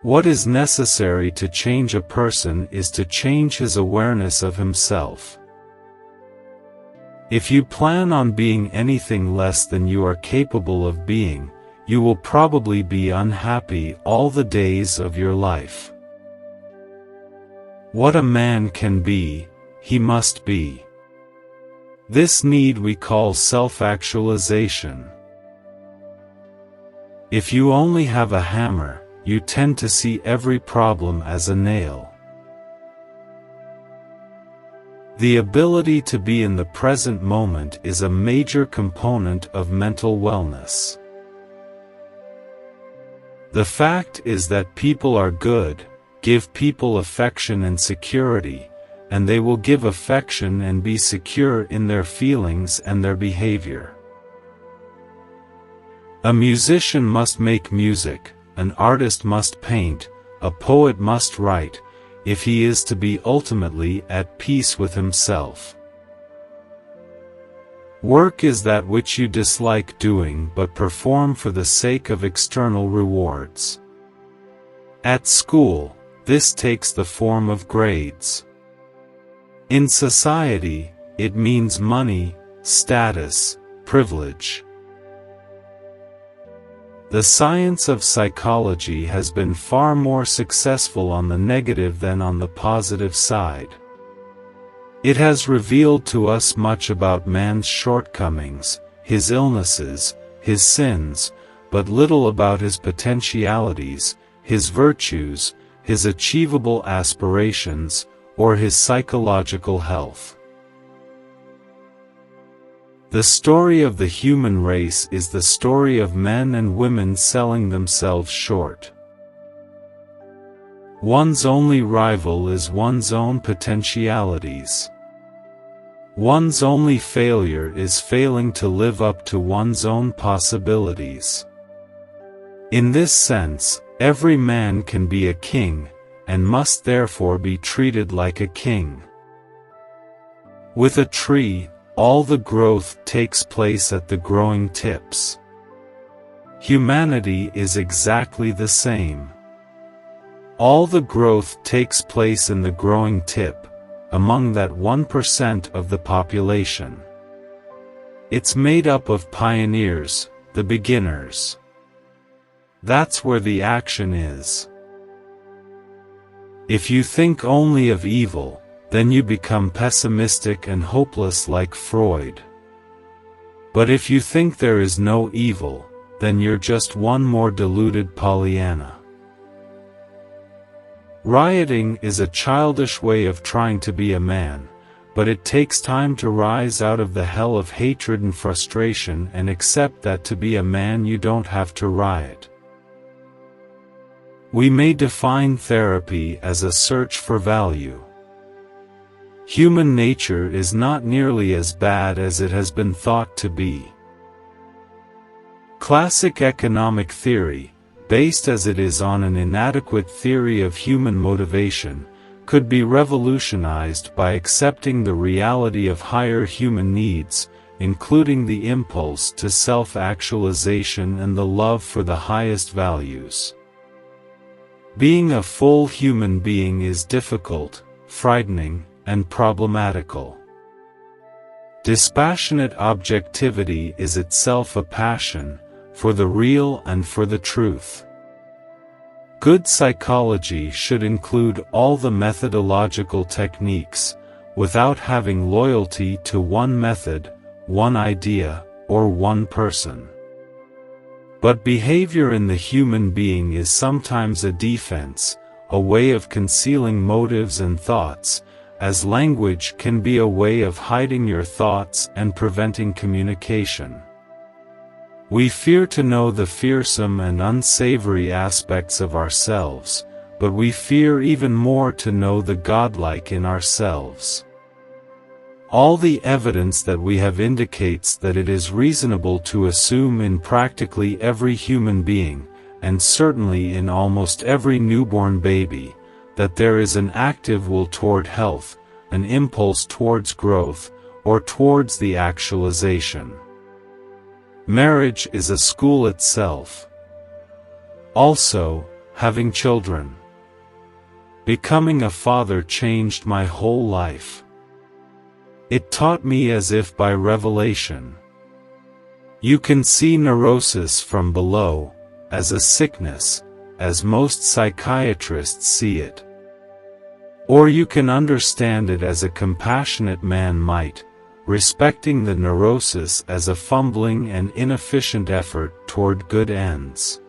What is necessary to change a person is to change his awareness of himself. If you plan on being anything less than you are capable of being, you will probably be unhappy all the days of your life. What a man can be, he must be. This need we call self-actualization. If you only have a hammer, you tend to see every problem as a nail. The ability to be in the present moment is a major component of mental wellness. The fact is that people are good, give people affection and security, and they will give affection and be secure in their feelings and their behavior. A musician must make music, an artist must paint, a poet must write, if he is to be ultimately at peace with himself. Work is that which you dislike doing but perform for the sake of external rewards. At school, this takes the form of grades. In society, it means money, status, privilege. The science of psychology has been far more successful on the negative than on the positive side. It has revealed to us much about man's shortcomings, his illnesses, his sins, but little about his potentialities, his virtues, his achievable aspirations, or his psychological health. The story of the human race is the story of men and women selling themselves short. One's only rival is one's own potentialities. One's only failure is failing to live up to one's own possibilities. In this sense, every man can be a king, and must therefore be treated like a king. With a tree, all the growth takes place at the growing tips. Humanity is exactly the same. All the growth takes place in the growing tip, among that 1% of the population. It's made up of pioneers, the beginners. That's where the action is. If you think only of evil, then you become pessimistic and hopeless like Freud. But if you think there is no evil, then you're just one more deluded Pollyanna. Rioting is a childish way of trying to be a man, but it takes time to rise out of the hell of hatred and frustration and accept that to be a man you don't have to riot. We may define therapy as a search for value. Human nature is not nearly as bad as it has been thought to be. Classic economic theory, based as it is on an inadequate theory of human motivation, could be revolutionized by accepting the reality of higher human needs, including the impulse to self-actualization and the love for the highest values. Being a full human being is difficult, frightening, and problematical. Dispassionate objectivity is itself a passion, for the real and for the truth. Good psychology should include all the methodological techniques, without having loyalty to one method, one idea, or one person. But behavior in the human being is sometimes a defense, a way of concealing motives and thoughts, as language can be a way of hiding your thoughts and preventing communication. We fear to know the fearsome and unsavory aspects of ourselves, but we fear even more to know the godlike in ourselves. All the evidence that we have indicates that it is reasonable to assume in practically every human being, and certainly in almost every newborn baby, that there is an active will toward health, an impulse towards growth, or towards the actualization. Marriage is a school itself. Also, having children. Becoming a father changed my whole life. It taught me as if by revelation. You can see neurosis from below, as a sickness, as most psychiatrists see it. Or you can understand it as a compassionate man might, respecting the neurosis as a fumbling and inefficient effort toward good ends.